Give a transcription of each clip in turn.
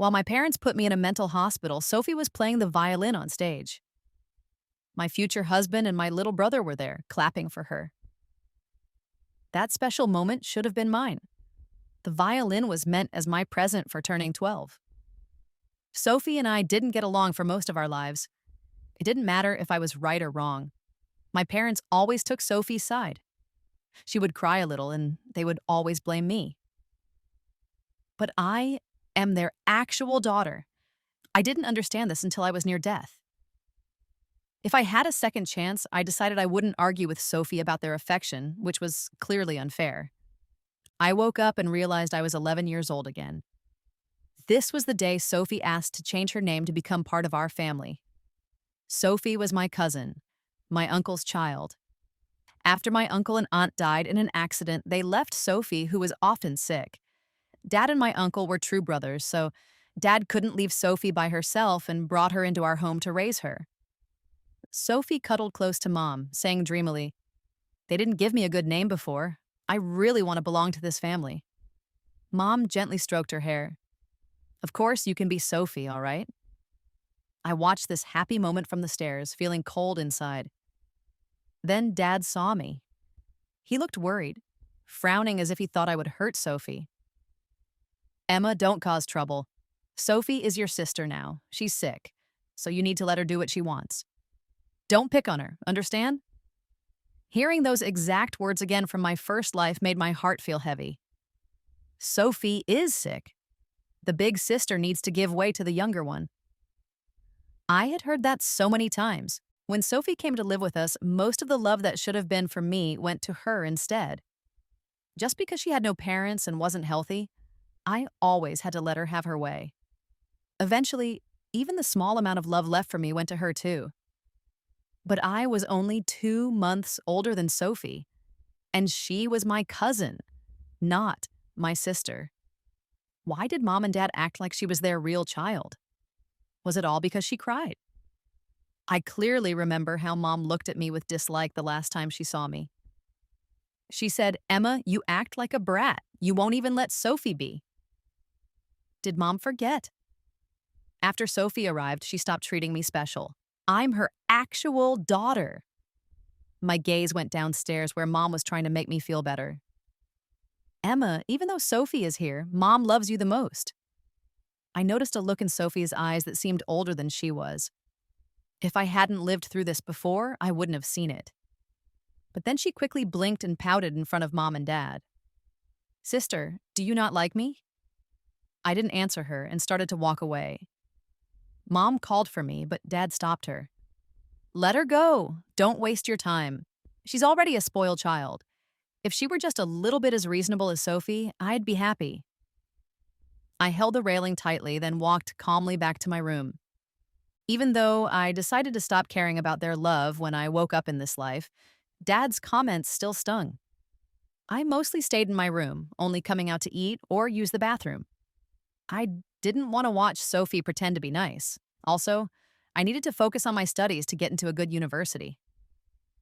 While my parents put me in a mental hospital, Sophie was playing the violin on stage. My future husband and my little brother were there, clapping for her. That special moment should have been mine. The violin was meant as my present for turning 12. Sophie and I didn't get along for most of our lives. It didn't matter if I was right or wrong. My parents always took Sophie's side. She would cry a little and they would always blame me. But I am their actual daughter. I didn't understand this until I was near death. If I had a second chance, I decided I wouldn't argue with Sophie about their affection, which was clearly unfair. I woke up and realized I was 11 years old again. This was the day Sophie asked to change her name to become part of our family. Sophie was my cousin, my uncle's child. After my uncle and aunt died in an accident, they left Sophie, who was often sick. Dad and my uncle were true brothers, so Dad couldn't leave Sophie by herself and brought her into our home to raise her. Sophie cuddled close to Mom, saying dreamily, "They didn't give me a good name before. I really want to belong to this family." Mom gently stroked her hair. "Of course you can be Sophie, all right?" I watched this happy moment from the stairs, feeling cold inside. Then Dad saw me. He looked worried, frowning as if he thought I would hurt Sophie. "Emma, don't cause trouble. Sophie is your sister now. She's sick, so you need to let her do what she wants. Don't pick on her, understand?" Hearing those exact words again from my first life made my heart feel heavy. Sophie is sick. The big sister needs to give way to the younger one. I had heard that so many times. When Sophie came to live with us, most of the love that should have been for me went to her instead. Just because she had no parents and wasn't healthy, I always had to let her have her way. Eventually, even the small amount of love left for me went to her too. But I was only 2 months older than Sophie, and she was my cousin, not my sister. Why did Mom and Dad act like she was their real child? Was it all because she cried? I clearly remember how Mom looked at me with dislike the last time she saw me. She said, "Emma, you act like a brat. You won't even let Sophie be." Did Mom forget? After Sophie arrived, she stopped treating me special. I'm her actual daughter. My gaze went downstairs where Mom was trying to make me feel better. "Emma, even though Sophie is here, Mom loves you the most." I noticed a look in Sophie's eyes that seemed older than she was. If I hadn't lived through this before, I wouldn't have seen it. But then she quickly blinked and pouted in front of Mom and Dad. "Sister, do you not like me?" I didn't answer her and started to walk away. Mom called for me, but Dad stopped her. "Let her go. Don't waste your time. She's already a spoiled child. If she were just a little bit as reasonable as Sophie, I'd be happy." I held the railing tightly, then walked calmly back to my room. Even though I decided to stop caring about their love when I woke up in this life, Dad's comments still stung. I mostly stayed in my room, only coming out to eat or use the bathroom. I didn't want to watch Sophie pretend to be nice. Also, I needed to focus on my studies to get into a good university.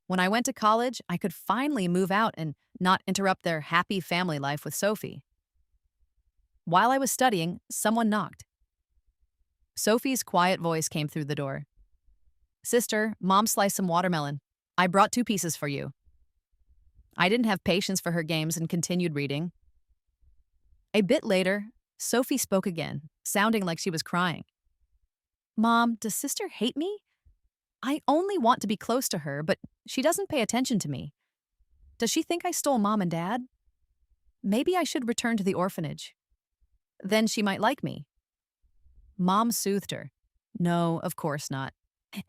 When I went to college, I could finally move out and not interrupt their happy family life with Sophie. While I was studying, someone knocked. Sophie's quiet voice came through the door. "Sister, Mom sliced some watermelon. I brought 2 pieces for you." I didn't have patience for her games and continued reading. A bit later, Sophie spoke again, sounding like she was crying. "Mom, does sister hate me? I only want to be close to her, but she doesn't pay attention to me. Does she think I stole Mom and Dad? Maybe I should return to the orphanage. Then she might like me." Mom soothed her. "No, of course not.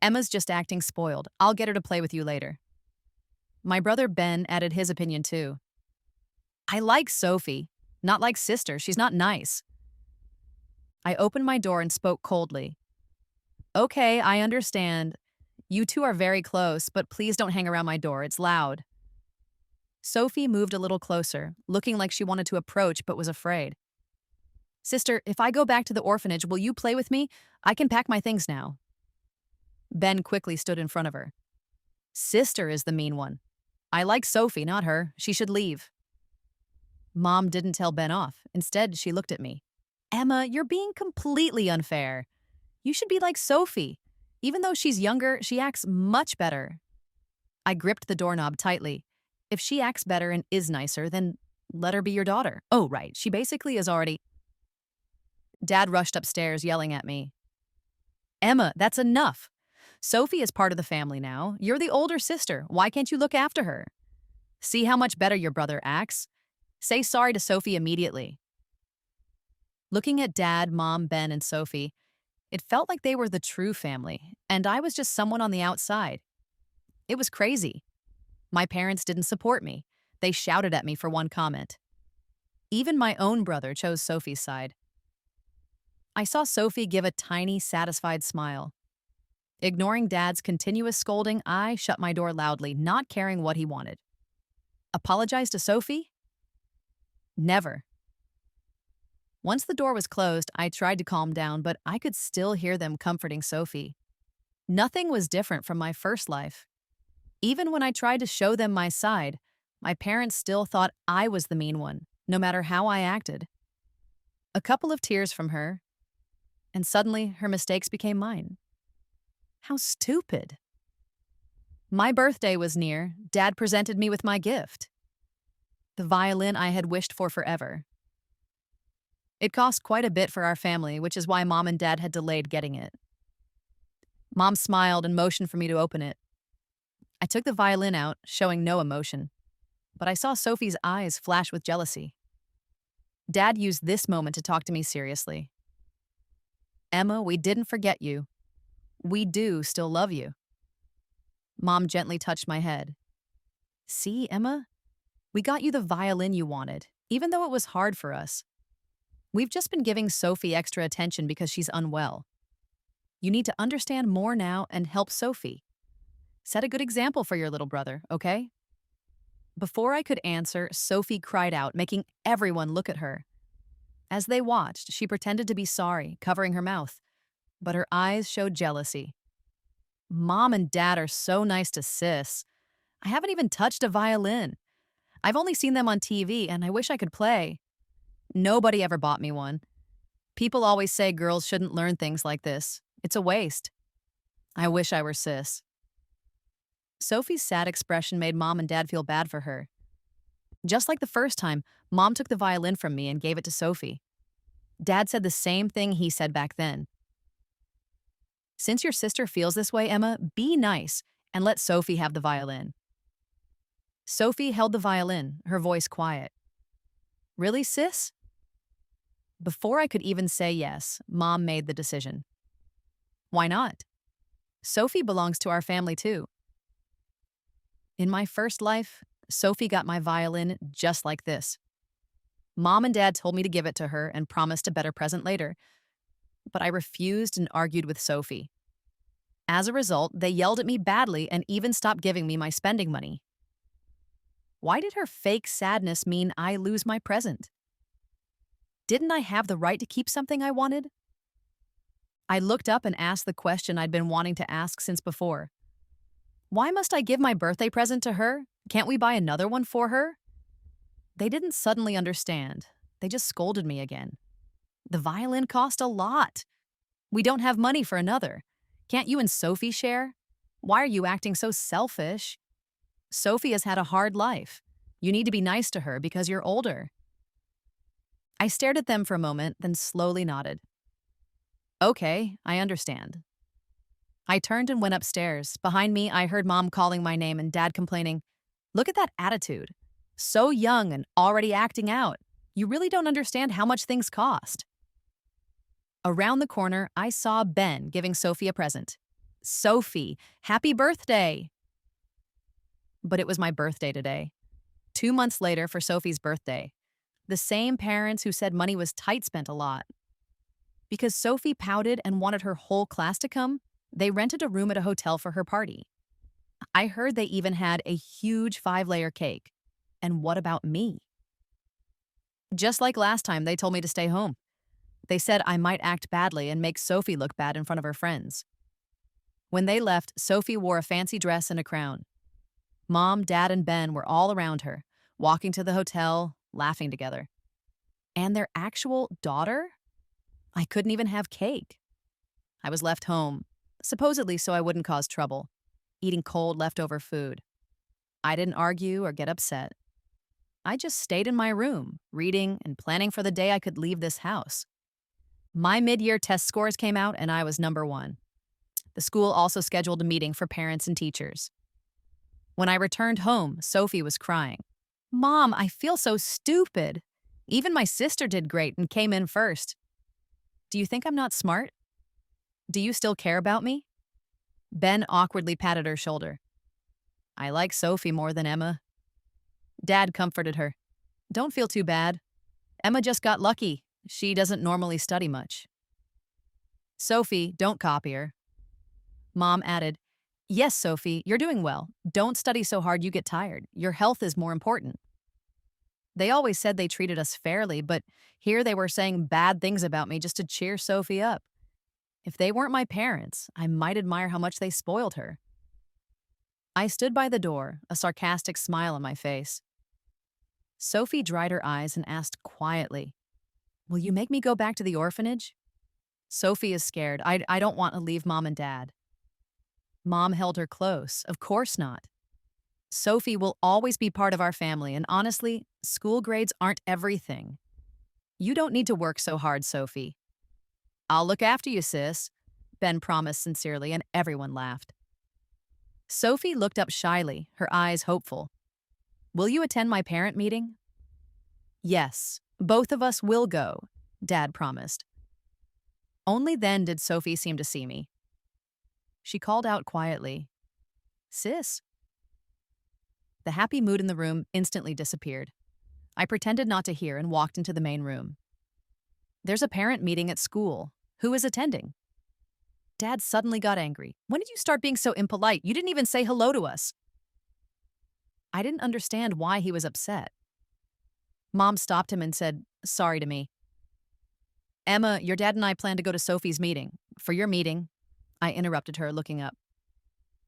Emma's just acting spoiled. I'll get her to play with you later." My brother Ben added his opinion too. "I like Sophie, not like sister. She's not nice." I opened my door and spoke coldly. "Okay, I understand. You two are very close, but please don't hang around my door. It's loud." Sophie moved a little closer, looking like she wanted to approach but was afraid. "Sister, if I go back to the orphanage, will you play with me? I can pack my things now." Ben quickly stood in front of her. "Sister is the mean one. I like Sophie, not her. She should leave." Mom didn't tell Ben off. Instead, she looked at me. Emma, you're being completely unfair. You should be like Sophie. Even though she's younger, she acts much better. I gripped the doorknob tightly. If she acts better and is nicer, then let her be your daughter. Oh, right. She basically is already. Dad rushed upstairs, yelling at me. Emma, that's enough. Sophie is part of the family now. You're the older sister. Why can't you look after her? See how much better your brother acts? Say sorry to Sophie immediately. Looking at Dad, Mom, Ben, and Sophie, it felt like they were the true family, and I was just someone on the outside. It was crazy. My parents didn't support me. They shouted at me for one comment. Even my own brother chose Sophie's side. I saw Sophie give a tiny, satisfied smile. Ignoring Dad's continuous scolding, I shut my door loudly, not caring what he wanted. Apologize to Sophie? Never. Once the door was closed, I tried to calm down, but I could still hear them comforting Sophie. Nothing was different from my first life. Even when I tried to show them my side, my parents still thought I was the mean one, no matter how I acted. A couple of tears from her, and suddenly her mistakes became mine. How stupid. My birthday was near. Dad presented me with my gift. The violin I had wished for forever. It cost quite a bit for our family, which is why Mom and Dad had delayed getting it. Mom smiled and motioned for me to open it. I took the violin out, showing no emotion, but I saw Sophie's eyes flash with jealousy. Dad used this moment to talk to me seriously. Emma, we didn't forget you. We do still love you. Mom gently touched my head. See, Emma? We got you the violin you wanted, even though it was hard for us. We've just been giving Sophie extra attention because she's unwell. You need to understand more now and help Sophie. Set a good example for your little brother, okay? Before I could answer, Sophie cried out, making everyone look at her. As they watched, she pretended to be sorry, covering her mouth, but her eyes showed jealousy. Mom and Dad are so nice to sis. I haven't even touched a violin. I've only seen them on TV, and I wish I could play. Nobody ever bought me one. People always say girls shouldn't learn things like this. It's a waste. I wish I were sis. Sophie's sad expression made Mom and Dad feel bad for her. Just like the first time, Mom took the violin from me and gave it to Sophie. Dad said the same thing he said back then. Since your sister feels this way, Emma, be nice and let Sophie have the violin. Sophie held the violin, her voice quiet. Really, sis? Before I could even say yes, Mom made the decision. Why not? Sophie belongs to our family too. In my first life, Sophie got my violin just like this. Mom and Dad told me to give it to her and promised a better present later, but I refused and argued with Sophie. As a result, they yelled at me badly and even stopped giving me my spending money. Why did her fake sadness mean I lose my present? Didn't I have the right to keep something I wanted? I looked up and asked the question I'd been wanting to ask since before. Why must I give my birthday present to her? Can't we buy another one for her? They didn't suddenly understand. They just scolded me again. The violin cost a lot. We don't have money for another. Can't you and Sophie share? Why are you acting so selfish? Sophie has had a hard life. You need to be nice to her because you're older. I stared at them for a moment, then slowly nodded. Okay, I understand. I turned and went upstairs. Behind me, I heard Mom calling my name and Dad complaining, "Look at that attitude. So young and already acting out. You really don't understand how much things cost." Around the corner, I saw Ben giving Sophie a present. Sophie, happy birthday! But it was my birthday today. 2 months later for Sophie's birthday. The same parents who said money was tight spent a lot. Because Sophie pouted and wanted her whole class to come, they rented a room at a hotel for her party. I heard they even had a huge 5-layer cake. And what about me? Just like last time, they told me to stay home. They said I might act badly and make Sophie look bad in front of her friends. When they left, Sophie wore a fancy dress and a crown. Mom, Dad, and Ben were all around her, walking to the hotel, laughing together. And their actual daughter? I couldn't even have cake. I was left home, supposedly so I wouldn't cause trouble, eating cold leftover food. I didn't argue or get upset. I just stayed in my room, reading and planning for the day I could leave this house. My mid-year test scores came out and I was number one. The school also scheduled a meeting for parents and teachers. When I returned home, Sophie was crying. Mom, I feel so stupid. Even my sister did great and came in first. Do you think I'm not smart? Do you still care about me? Ben awkwardly patted her shoulder. I like Sophie more than Emma. Dad comforted her. Don't feel too bad. Emma just got lucky. She doesn't normally study much. Sophie, don't copy her. Mom added, Yes, Sophie, you're doing well. Don't study so hard you get tired. Your health is more important. They always said they treated us fairly, but here they were saying bad things about me just to cheer Sophie up. If they weren't my parents, I might admire how much they spoiled her. I stood by the door, a sarcastic smile on my face. Sophie dried her eyes and asked quietly, Will you make me go back to the orphanage? Sophie is scared. I don't want to leave Mom and Dad. Mom held her close. Of course not. Sophie will always be part of our family, and honestly, school grades aren't everything. You don't need to work so hard, Sophie. I'll look after you, sis, Ben promised sincerely, and everyone laughed. Sophie looked up shyly, her eyes hopeful. Will you attend my parent meeting? Yes, both of us will go, Dad promised. Only then did Sophie seem to see me. She called out quietly, Sis. The happy mood in the room instantly disappeared. I pretended not to hear and walked into the main room. There's a parent meeting at school. Who is attending? Dad suddenly got angry. When did you start being so impolite? You didn't even say hello to us. I didn't understand why he was upset. Mom stopped him and said, Sorry to me. Emma, your dad and I plan to go to Sophie's meeting. For your meeting, I interrupted her, looking up.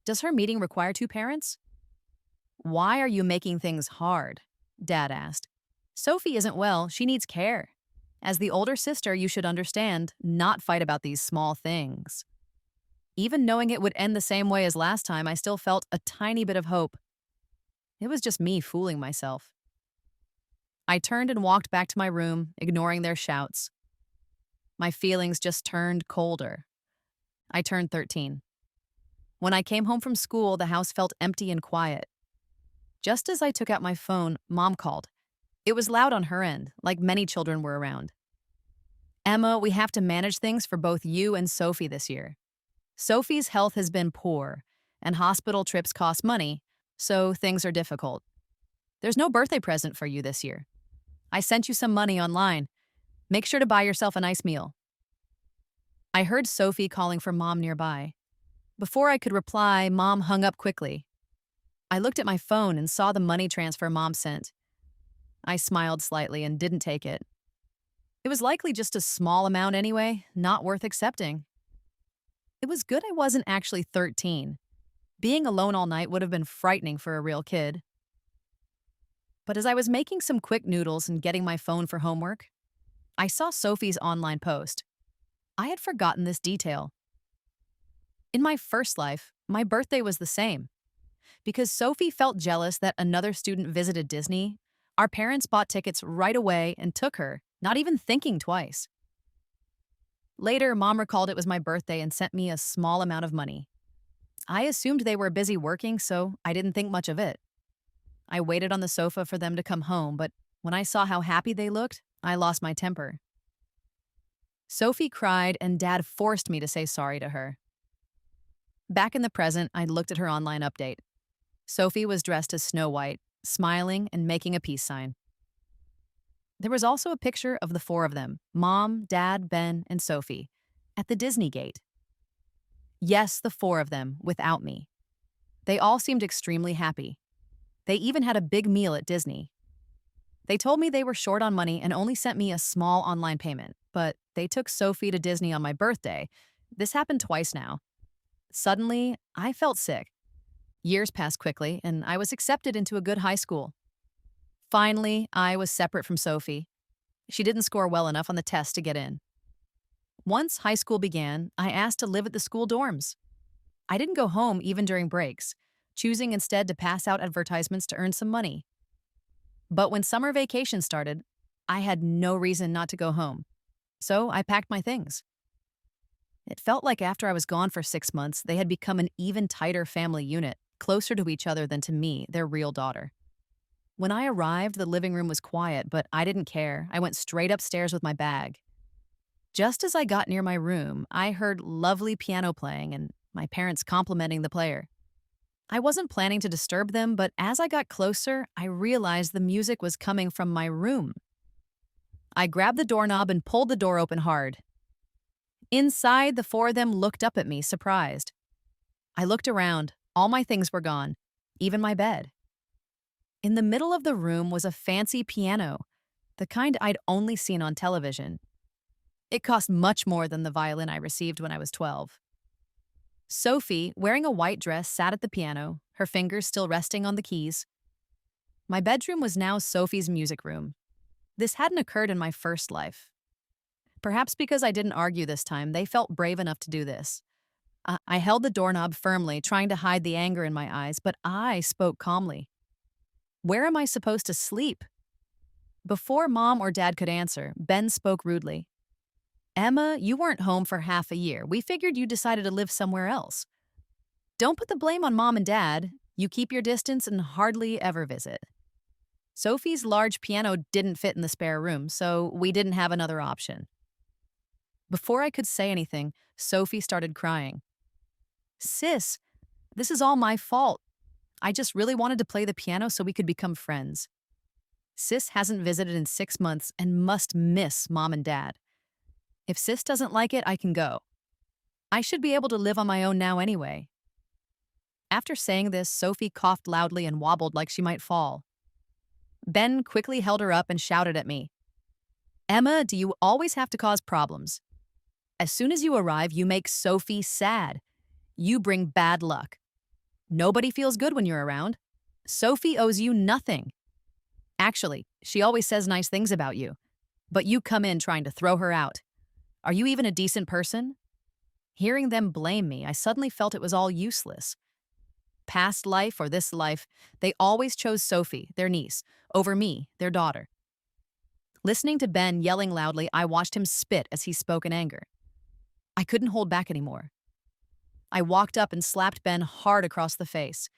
Does her meeting require two parents? Why are you making things hard? Dad asked. Sophie isn't well. She needs care. As the older sister, you should understand, not fight about these small things. Even knowing it would end the same way as last time, I still felt a tiny bit of hope. It was just me fooling myself. I turned and walked back to my room, ignoring their shouts. My feelings just turned colder. I turned 13. When I came home from school, the house felt empty and quiet. Just as I took out my phone, Mom called. It was loud on her end, like many children were around. Emma, we have to manage things for both you and Sophie this year. Sophie's health has been poor, and hospital trips cost money, so things are difficult. There's no birthday present for you this year. I sent you some money online. Make sure to buy yourself a nice meal. I heard Sophie calling for Mom nearby. Before I could reply, Mom hung up quickly. I looked at my phone and saw the money transfer Mom sent. I smiled slightly and didn't take it. It was likely just a small amount anyway, not worth accepting. It was good I wasn't actually 13. Being alone all night would have been frightening for a real kid. But as I was making some quick noodles and getting my phone for homework, I saw Sophie's online post. I had forgotten this detail. In my first life, my birthday was the same. Because Sophie felt jealous that another student visited Disney, our parents bought tickets right away and took her, not even thinking twice. Later, Mom recalled it was my birthday and sent me a small amount of money. I assumed they were busy working, so I didn't think much of it. I waited on the sofa for them to come home, but when I saw how happy they looked, I lost my temper. Sophie cried, and Dad forced me to say sorry to her. Back in the present, I looked at her online update. Sophie was dressed as Snow White, smiling and making a peace sign. There was also a picture of the four of them, Mom, Dad, Ben, and Sophie, at the Disney gate. Yes, the four of them, without me. They all seemed extremely happy. They even had a big meal at Disney. They told me they were short on money and only sent me a small online payment, but they took Sophie to Disney on my birthday. This happened twice now. Suddenly, I felt sick. Years passed quickly, and I was accepted into a good high school. Finally, I was separate from Sophie. She didn't score well enough on the test to get in. Once high school began, I asked to live at the school dorms. I didn't go home even during breaks, choosing instead to pass out advertisements to earn some money. But when summer vacation started, I had no reason not to go home. So I packed my things. It felt like after I was gone for 6 months, they had become an even tighter family unit, closer to each other than to me, their real daughter. When I arrived, the living room was quiet, but I didn't care. I went straight upstairs with my bag. Just as I got near my room, I heard lovely piano playing and my parents complimenting the player. I wasn't planning to disturb them, but as I got closer, I realized the music was coming from my room. I grabbed the doorknob and pulled the door open hard. Inside, the four of them looked up at me, surprised. I looked around. All my things were gone, even my bed. In the middle of the room was a fancy piano, the kind I'd only seen on television. It cost much more than the violin I received when I was 12. Sophie, wearing a white dress, sat at the piano, her fingers still resting on the keys. My bedroom was now Sophie's music room. This hadn't occurred in my first life. Perhaps because I didn't argue this time, they felt brave enough to do this. I held the doorknob firmly, trying to hide the anger in my eyes, but I spoke calmly. Where am I supposed to sleep? Before Mom or Dad could answer, Ben spoke rudely. Emma, you weren't home for half a year. We figured you decided to live somewhere else. Don't put the blame on Mom and Dad. You keep your distance and hardly ever visit. Sophie's large piano didn't fit in the spare room, so we didn't have another option. Before I could say anything, Sophie started crying. Sis, this is all my fault. I just really wanted to play the piano so we could become friends. Sis hasn't visited in 6 months and must miss Mom and Dad. If Sis doesn't like it, I can go. I should be able to live on my own now anyway. After saying this, Sophie coughed loudly and wobbled like she might fall. Ben quickly held her up and shouted at me. Emma, do you always have to cause problems? As soon as you arrive, you make Sophie sad. You bring bad luck. Nobody feels good when you're around. Sophie owes you nothing. Actually, she always says nice things about you. But you come in trying to throw her out. Are you even a decent person? Hearing them blame me, I suddenly felt it was all useless. Past life or this life, they always chose Sophie, their niece, over me, their daughter. Listening to Ben yelling loudly, I watched him spit as he spoke in anger. I couldn't hold back anymore. I walked up and slapped Ben hard across the face.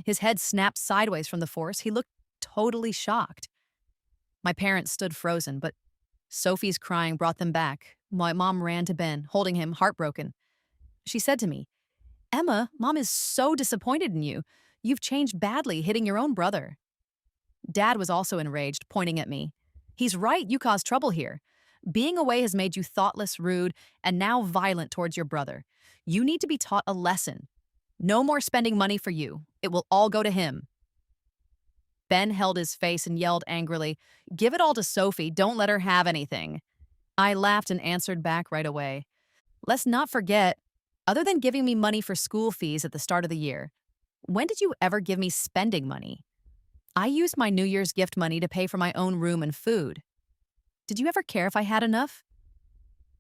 His head snapped sideways from the force. He looked totally shocked. My parents stood frozen, but Sophie's crying brought them back. My mom ran to Ben, holding him, heartbroken. She said to me, Emma, Mom is so disappointed in you. You've changed badly, hitting your own brother. Dad was also enraged, pointing at me. He's right, you caused trouble here. Being away has made you thoughtless, rude, and now violent towards your brother. You need to be taught a lesson. No more spending money for you. It will all go to him. Ben held his face and yelled angrily, Give it all to Sophie. Don't let her have anything. I laughed and answered back right away. Let's not forget, other than giving me money for school fees at the start of the year, when did you ever give me spending money? I used my New Year's gift money to pay for my own room and food. Did you ever care if I had enough?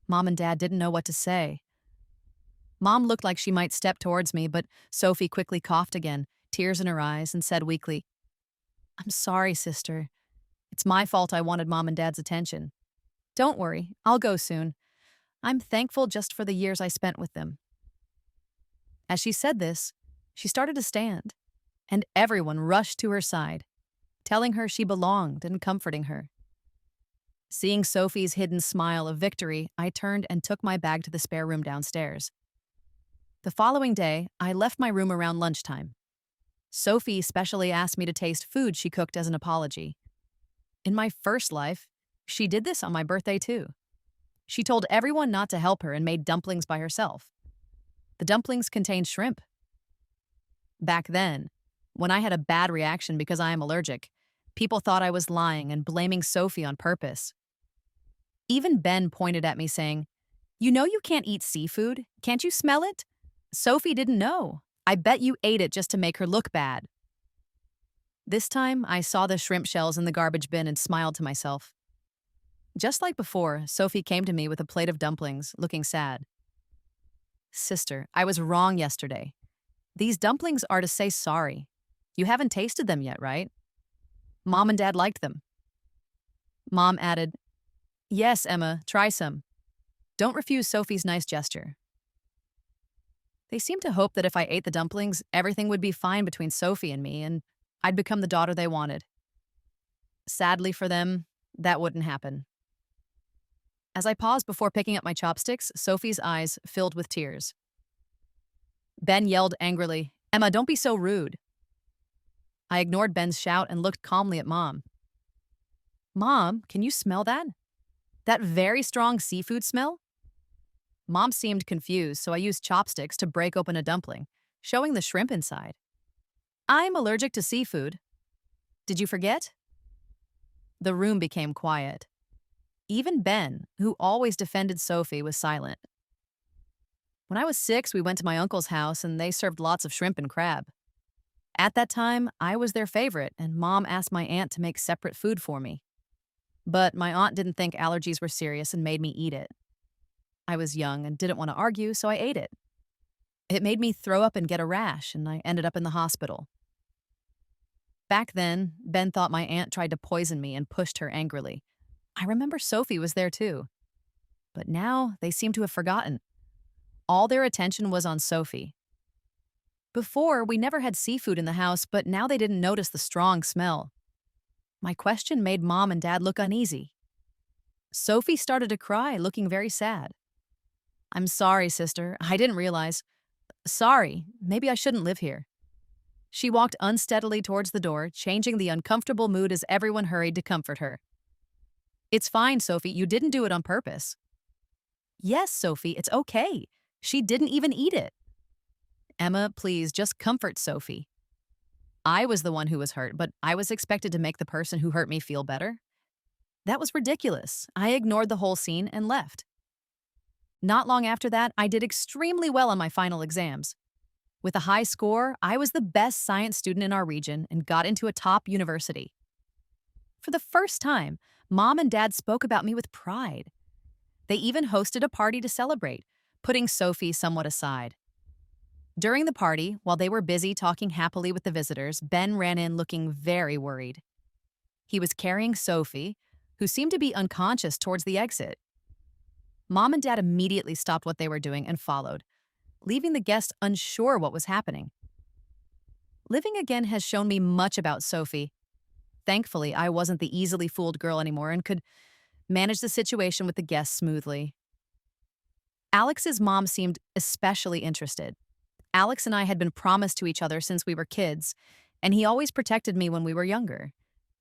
Mom and Dad didn't know what to say. Mom looked like she might step towards me, but Sophie quickly coughed again, tears in her eyes, and said weakly, I'm sorry, sister. It's my fault I wanted Mom and Dad's attention. Don't worry, I'll go soon. I'm thankful just for the years I spent with them. As she said this, she started to stand, and everyone rushed to her side, telling her she belonged and comforting her. Seeing Sophie's hidden smile of victory, I turned and took my bag to the spare room downstairs. The following day, I left my room around lunchtime. Sophie specially asked me to taste food she cooked as an apology. In my first life, she did this on my birthday too. She told everyone not to help her and made dumplings by herself. The dumplings contained shrimp. Back then, when I had a bad reaction because I am allergic, people thought I was lying and blaming Sophie on purpose. Even Ben pointed at me saying, You know you can't eat seafood. Can't you smell it? Sophie didn't know. I bet you ate it just to make her look bad. This time, I saw the shrimp shells in the garbage bin and smiled to myself. Just like before, Sophie came to me with a plate of dumplings, looking sad. Sister, I was wrong yesterday. These dumplings are to say sorry. You haven't tasted them yet, right? Mom and Dad liked them. Mom added, Yes, Emma, try some. Don't refuse Sophie's nice gesture. They seemed to hope that if I ate the dumplings, everything would be fine between Sophie and me, and I'd become the daughter they wanted. Sadly for them, that wouldn't happen. As I paused before picking up my chopsticks, Sophie's eyes filled with tears. Ben yelled angrily, Emma, don't be so rude. I ignored Ben's shout and looked calmly at Mom. Mom, can you smell that? That very strong seafood smell? Mom seemed confused, so I used chopsticks to break open a dumpling, showing the shrimp inside. I'm allergic to seafood. Did you forget? The room became quiet. Even Ben, who always defended Sophie, was silent. When I was 6, we went to my uncle's house and they served lots of shrimp and crab. At that time, I was their favorite, and Mom asked my aunt to make separate food for me. But my aunt didn't think allergies were serious and made me eat it. I was young and didn't want to argue, so I ate it. It made me throw up and get a rash, and I ended up in the hospital. Back then, Ben thought my aunt tried to poison me and pushed her angrily. I remember Sophie was there too. But now they seem to have forgotten. All their attention was on Sophie. Before, we never had seafood in the house, but now they didn't notice the strong smell. My question made Mom and Dad look uneasy. Sophie started to cry, looking very sad. I'm sorry, sister. I didn't realize. Sorry, maybe I shouldn't live here. She walked unsteadily towards the door, changing the uncomfortable mood as everyone hurried to comfort her. It's fine, Sophie. You didn't do it on purpose. Yes, Sophie, it's okay. She didn't even eat it. Emma, please, just comfort Sophie. I was the one who was hurt, but I was expected to make the person who hurt me feel better. That was ridiculous. I ignored the whole scene and left. Not long after that, I did extremely well on my final exams. With a high score, I was the best science student in our region and got into a top university. For the first time, Mom and Dad spoke about me with pride. They even hosted a party to celebrate, putting Sophie somewhat aside. During the party, while they were busy talking happily with the visitors, Ben ran in looking very worried. He was carrying Sophie, who seemed to be unconscious, towards the exit. Mom and Dad immediately stopped what they were doing and followed, leaving the guests unsure what was happening. Living again has shown me much about Sophie. Thankfully, I wasn't the easily fooled girl anymore and could manage the situation with the guests smoothly. Alex's mom seemed especially interested. Alex and I had been promised to each other since we were kids, and he always protected me when we were younger.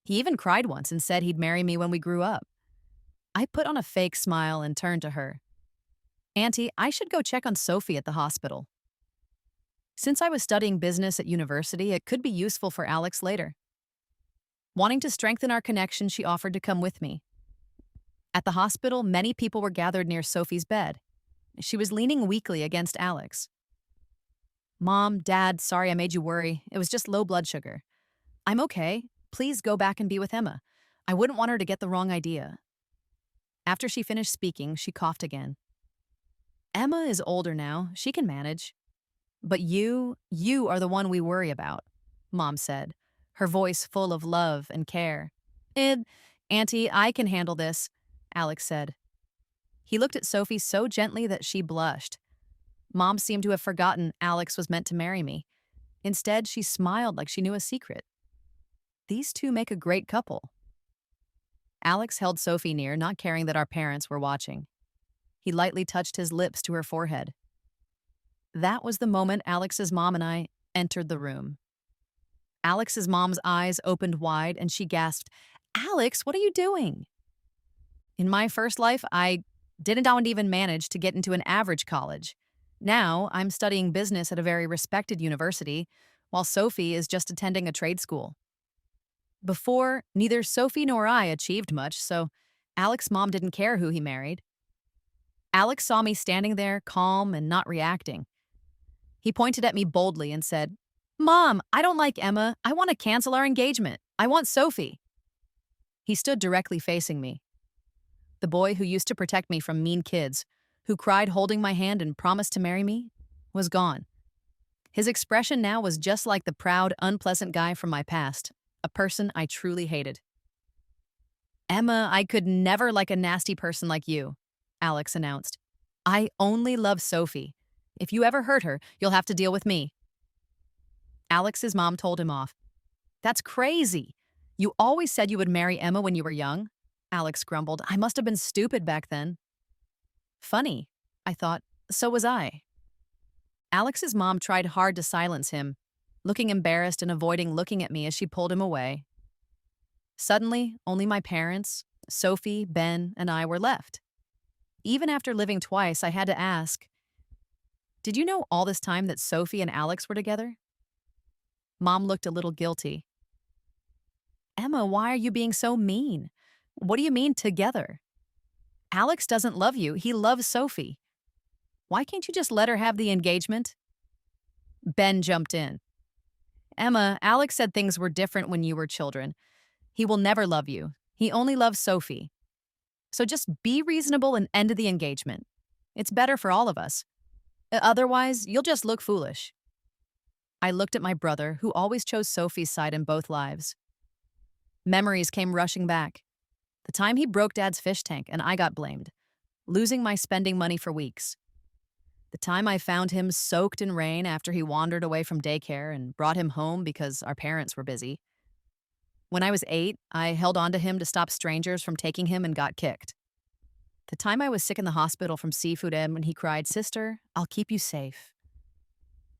He even cried once and said he'd marry me when we grew up. I put on a fake smile and turned to her. Auntie, I should go check on Sophie at the hospital. Since I was studying business at university, it could be useful for Alex later. Wanting to strengthen our connection, she offered to come with me. At the hospital, many people were gathered near Sophie's bed. She was leaning weakly against Alex. Mom, Dad, sorry I made you worry. It was just low blood sugar. I'm okay. Please go back and be with Emma. I wouldn't want her to get the wrong idea. After she finished speaking, she coughed again. Emma is older now. She can manage. But you are the one we worry about, Mom said, her voice full of love and care. Auntie, I can handle this, Alex said. He looked at Sophie so gently that she blushed. Mom seemed to have forgotten Alex was meant to marry me. Instead, she smiled like she knew a secret. These two make a great couple. Alex held Sophie near, not caring that our parents were watching. He lightly touched his lips to her forehead. That was the moment Alex's mom and I entered the room. Alex's mom's eyes opened wide and she gasped, Alex, what are you doing? In my first life, I didn't even manage to get into an average college. Now, I'm studying business at a very respected university, while Sophie is just attending a trade school. Before, neither Sophie nor I achieved much, so Alex's mom didn't care who he married. Alex saw me standing there, calm and not reacting. He pointed at me boldly and said, Mom, I don't like Emma. I want to cancel our engagement. I want Sophie. He stood directly facing me. The boy who used to protect me from mean kids, who cried holding my hand and promised to marry me, was gone. His expression now was just like the proud, unpleasant guy from my past, a person I truly hated. Emma, I could never like a nasty person like you, Alex announced. I only love Sophie. If you ever hurt her, you'll have to deal with me. Alex's mom told him off. That's crazy. You always said you would marry Emma when you were young. Alex grumbled. I must have been stupid back then. Funny, I thought. So was I. Alex's mom tried hard to silence him, looking embarrassed and avoiding looking at me as she pulled him away. Suddenly, only my parents, Sophie, Ben, and I were left. Even after living twice, I had to ask, did you know all this time that Sophie and Alex were together? Mom looked a little guilty. Emma, why are you being so mean? What do you mean together? Alex doesn't love you. He loves Sophie. Why can't you just let her have the engagement? Ben jumped in. Emma, Alex said things were different when you were children. He will never love you. He only loves Sophie. So just be reasonable and end the engagement. It's better for all of us. Otherwise, you'll just look foolish. I looked at my brother, who always chose Sophie's side in both lives. Memories came rushing back. The time he broke Dad's fish tank and I got blamed, losing my spending money for weeks. The time I found him soaked in rain after he wandered away from daycare and brought him home because our parents were busy. When I was 8, I held on to him to stop strangers from taking him and got kicked. The time I was sick in the hospital from seafood and when he cried, Sister, I'll keep you safe.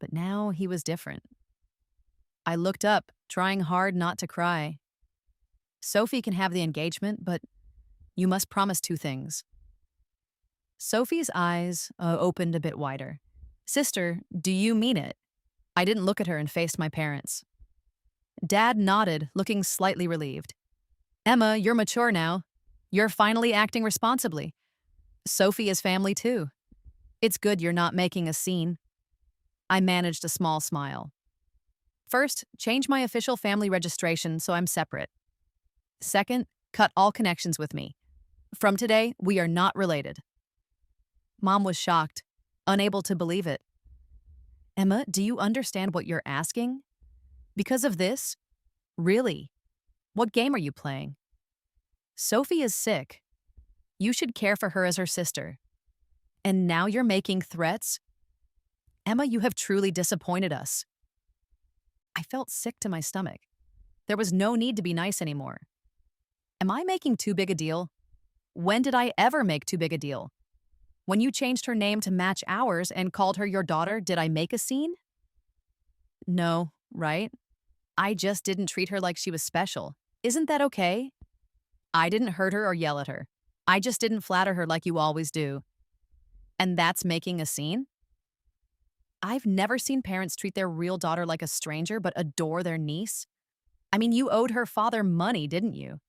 But now he was different. I looked up, trying hard not to cry. Sophie can have the engagement, but you must promise 2 things. Sophie's eyes opened a bit wider. Sister, do you mean it? I didn't look at her and faced my parents. Dad nodded, looking slightly relieved. Emma, you're mature now. You're finally acting responsibly. Sophie is family too. It's good you're not making a scene. I managed a small smile. First, change my official family registration so I'm separate. Second, cut all connections with me. From today, we are not related. Mom was shocked, unable to believe it. Emma, do you understand what you're asking? Because of this? Really? What game are you playing? Sophie is sick. You should care for her as her sister. And now you're making threats? Emma, you have truly disappointed us. I felt sick to my stomach. There was no need to be nice anymore. Am I making too big a deal? When did I ever make too big a deal? When you changed her name to match ours and called her your daughter, did I make a scene? No, right? I just didn't treat her like she was special. Isn't that okay? I didn't hurt her or yell at her. I just didn't flatter her like you always do. And that's making a scene? I've never seen parents treat their real daughter like a stranger but adore their niece. I mean, you owed her father money, didn't you?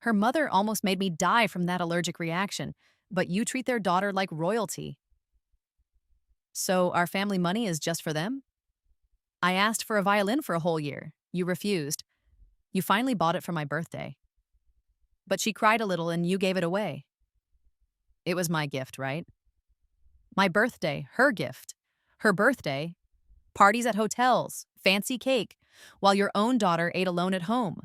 Her mother almost made me die from that allergic reaction, but you treat their daughter like royalty. So our family money is just for them? I asked for a violin for a whole year. You refused. You finally bought it for my birthday. But she cried a little and you gave it away. It was my gift, right? My birthday, her gift. Her birthday, parties at hotels, fancy cake, while your own daughter ate alone at home.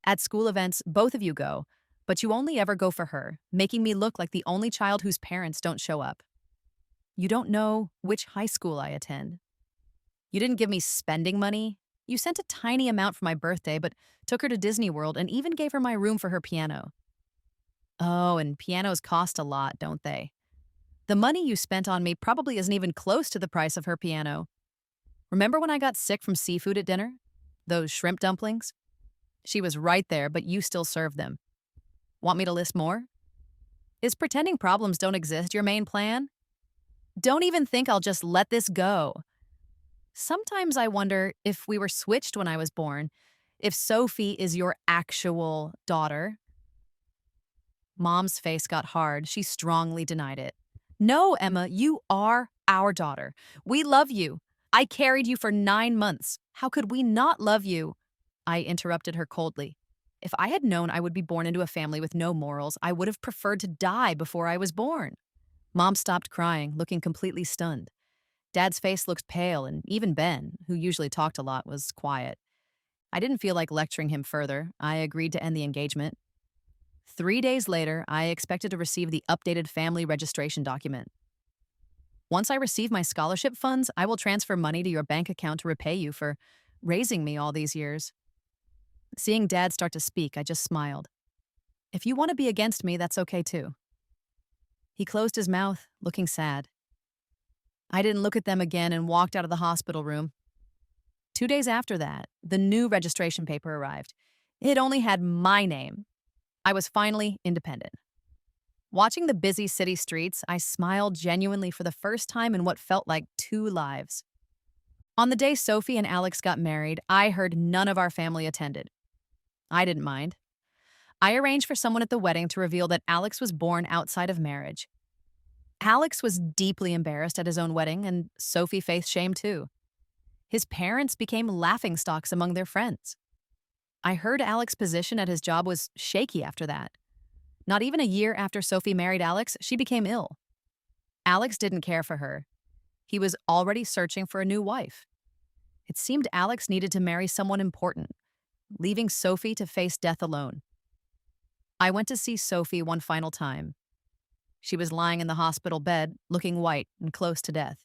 At school events, both of you go, but you only ever go for her, making me look like the only child whose parents don't show up. You don't know which high school I attend. You didn't give me spending money. You sent a tiny amount for my birthday, but took her to Disney World and even gave her my room for her piano. Oh, and pianos cost a lot, don't they? The money you spent on me probably isn't even close to the price of her piano. Remember when I got sick from seafood at dinner? Those shrimp dumplings? She was right there, but you still served them. Want me to list more? Is pretending problems don't exist your main plan? Don't even think I'll just let this go. Sometimes I wonder if we were switched when I was born, if Sophie is your actual daughter. Mom's face got hard. She strongly denied it. No, Emma, you are our daughter. We love you. I carried you for 9 months. How could we not love you? I interrupted her coldly. If I had known I would be born into a family with no morals, I would have preferred to die before I was born. Mom stopped crying, looking completely stunned. Dad's face looked pale, and even Ben, who usually talked a lot, was quiet. I didn't feel like lecturing him further. I agreed to end the engagement. 3 days later, I expected to receive the updated family registration document. Once I receive my scholarship funds, I will transfer money to your bank account to repay you for raising me all these years. Seeing Dad start to speak, I just smiled. If you want to be against me, that's okay too. He closed his mouth, looking sad. I didn't look at them again and walked out of the hospital room. 2 days after that, the new registration paper arrived. It only had my name. I was finally independent. Watching the busy city streets, I smiled genuinely for the first time in what felt like 2 lives. On the day Sophie and Alex got married, I heard none of our family attended. I didn't mind. I arranged for someone at the wedding to reveal that Alex was born outside of marriage. Alex was deeply embarrassed at his own wedding, and Sophie faced shame too. His parents became laughingstocks among their friends. I heard Alex's position at his job was shaky after that. Not even a year after Sophie married Alex, she became ill. Alex didn't care for her. He was already searching for a new wife. It seemed Alex needed to marry someone important, leaving Sophie to face death alone. I went to see Sophie one final time. She was lying in the hospital bed, looking white and close to death.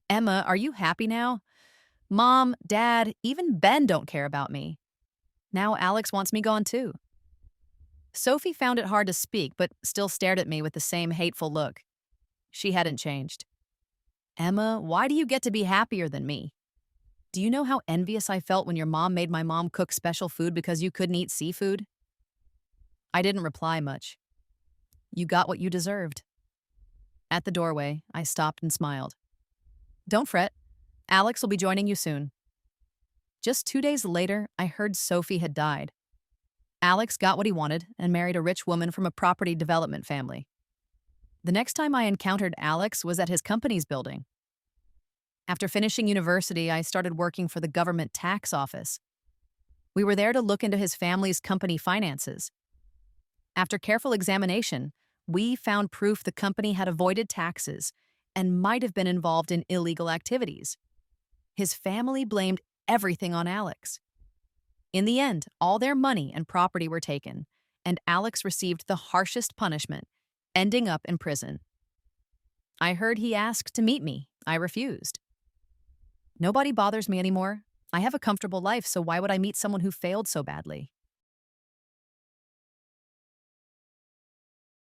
"Emma, are you happy now? Mom, Dad, even Ben don't care about me. Now Alex wants me gone too." Sophie found it hard to speak, but still stared at me with the same hateful look. She hadn't changed. "Emma, why do you get to be happier than me? Do you know how envious I felt when your mom made my mom cook special food because you couldn't eat seafood?" I didn't reply much. You got what you deserved. At the doorway, I stopped and smiled. "Don't fret. Alex will be joining you soon." Just 2 days later, I heard Sophie had died. Alex got what he wanted and married a rich woman from a property development family. The next time I encountered Alex was at his company's building. After finishing university, I started working for the government tax office. We were there to look into his family's company finances. After careful examination, we found proof the company had avoided taxes and might have been involved in illegal activities. His family blamed everything on Alex. In the end, all their money and property were taken, and Alex received the harshest punishment, ending up in prison. I heard he asked to meet me. I refused. Nobody bothers me anymore. I have a comfortable life, so why would I meet someone who failed so badly?